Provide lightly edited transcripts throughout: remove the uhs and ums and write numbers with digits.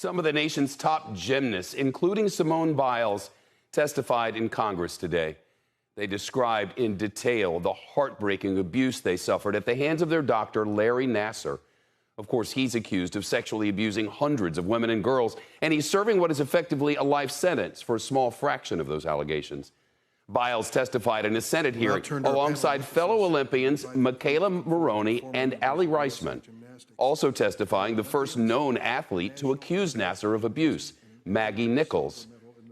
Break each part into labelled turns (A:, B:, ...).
A: Some of the nation's top gymnasts, including Simone Biles, testified in Congress today. They described in detail the heartbreaking abuse they suffered at the hands of their doctor, Larry Nassar. Of course, he's accused of sexually abusing hundreds of women and girls, and he's serving what is effectively a life sentence for a small fraction of those allegations. Biles testified in a Senate hearing alongside fellow Olympians Michaela Maroney and Ali Reisman. Also testifying, the first known athlete to accuse Nassar of abuse, Maggie Nichols.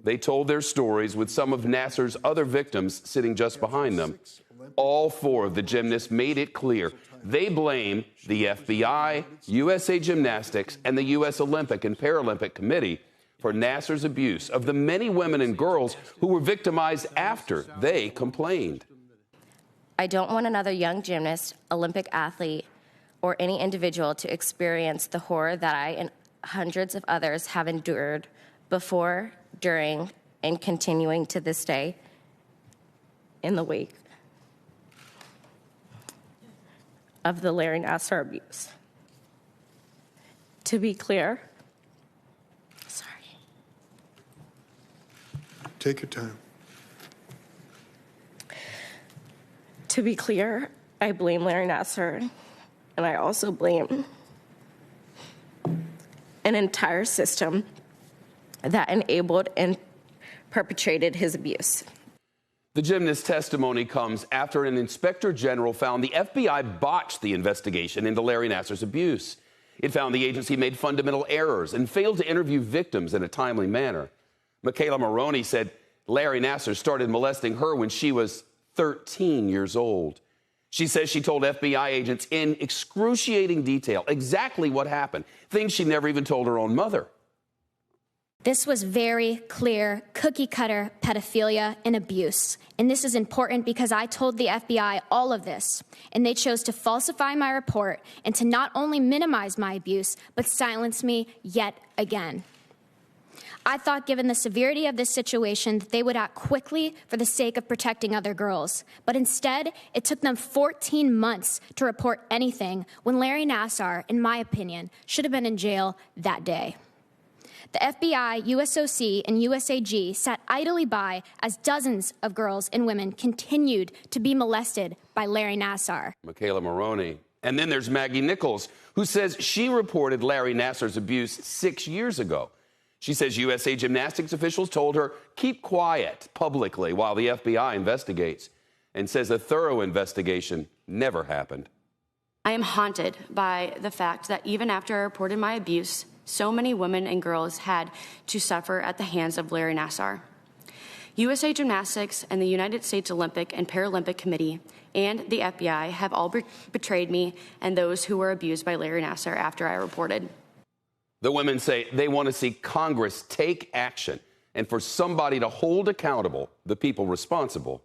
A: They told their stories with some of Nassar's other victims sitting just behind them. All four of the gymnasts made it clear they blame the FBI, USA Gymnastics, and the U.S. Olympic and Paralympic Committee for Nassar's abuse of the many women and girls who were victimized after they complained.
B: I don't want another young gymnast, Olympic athlete, or any individual to experience the horror that I and hundreds of others have endured before, during, and continuing to this day in the wake of the Larry Nassar abuse. To be clear,
C: take your time.
B: To be clear, I blame Larry Nassar, and I also blame an entire system that enabled and perpetrated his abuse.
A: The gymnast's testimony comes after an inspector general found the FBI botched the investigation into Larry Nassar's abuse. It found the agency made fundamental errors and failed to interview victims in a timely manner. Michaela Maroney said Larry Nassar started molesting her when she was 13 years old. She says she told FBI agents in excruciating detail exactly what happened, things she never even told her own mother.
D: This was very clear, cookie-cutter pedophilia and abuse. And this is important because I told the FBI all of this, and they chose to falsify my report and to not only minimize my abuse, but silence me yet again. I thought, given the severity of this situation, that they would act quickly for the sake of protecting other girls. But instead, it took them 14 months to report anything when Larry Nassar, in my opinion, should have been in jail that day. The FBI, USOC, and USAG sat idly by as dozens of girls and women continued to be molested by Larry Nassar.
A: Michaela Maroney. And then there's Maggie Nichols, who says she reported Larry Nassar's abuse 6 years ago. She says USA Gymnastics officials told her, keep quiet publicly while the FBI investigates, and says a thorough investigation never happened.
E: I am haunted by the fact that even after I reported my abuse, so many women and girls had to suffer at the hands of Larry Nassar. USA Gymnastics and the United States Olympic and Paralympic Committee and the FBI have all betrayed me and those who were abused by Larry Nassar after I reported.
A: The women say they want to see Congress take action and for somebody to hold accountable the people responsible.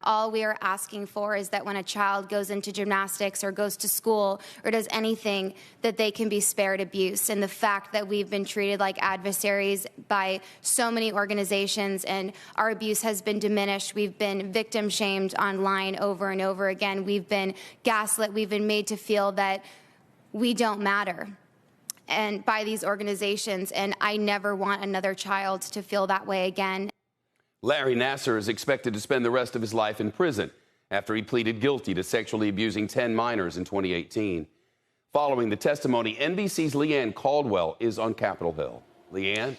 F: All we are asking for is that when a child goes into gymnastics or goes to school or does anything, that they can be spared abuse. And the fact that we've been treated like adversaries by so many organizations and our abuse has been diminished. We've been victim shamed online over and over again. We've been gaslit. We've been made to feel that we don't matter and by these organizations. And I never want another child to feel that way again.
A: Larry Nassar is expected to spend the rest of his life in prison after he pleaded guilty to sexually abusing 10 minors in 2018. Following the testimony, NBC's Leanne Caldwell is on Capitol Hill. Leanne?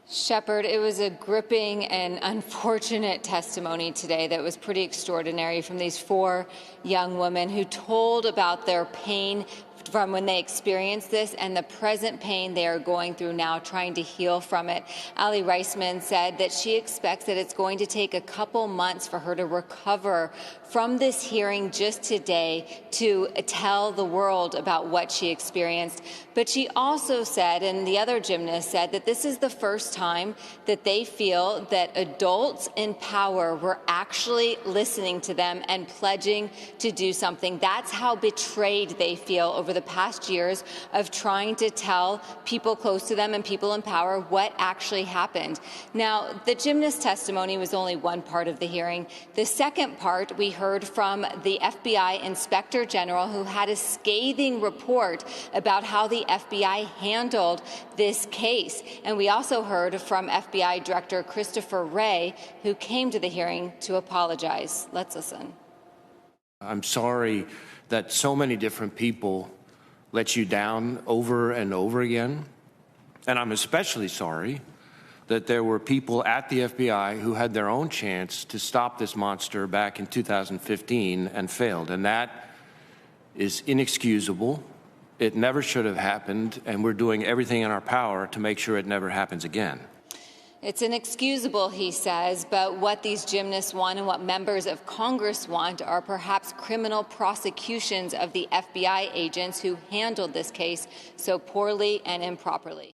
G: Shepard, it was a gripping and unfortunate testimony today that was pretty extraordinary from these four young women who told about their pain from when they experienced this and the present pain they are going through now, trying to heal from it. Ali Reisman said that she expects that it's going to take a couple months for her to recover from this hearing just today to tell the world about what she experienced. But she also said, and the other gymnast said, that this is the first time that they feel that adults in power were actually listening to them and pledging to do something. That's how betrayed they feel over over the past years of trying to tell people close to them and people in power what actually happened. Now, the gymnast testimony was only one part of the hearing. The second part, we heard from the FBI Inspector General, who had a scathing report about how the FBI handled this case. And we also heard from FBI Director Christopher Wray, who came to the hearing to apologize. Let's listen.
C: I'm sorry that so many different people let you down over and over again. And I'm especially sorry that there were people at the FBI who had their own chance to stop this monster back in 2015 and failed. And that is inexcusable. It never should have happened, and we're doing everything in our power to make sure it never happens again.
G: It's inexcusable, he says, but what these gymnasts want and what members of Congress want are perhaps criminal prosecutions of the FBI agents who handled this case so poorly and improperly.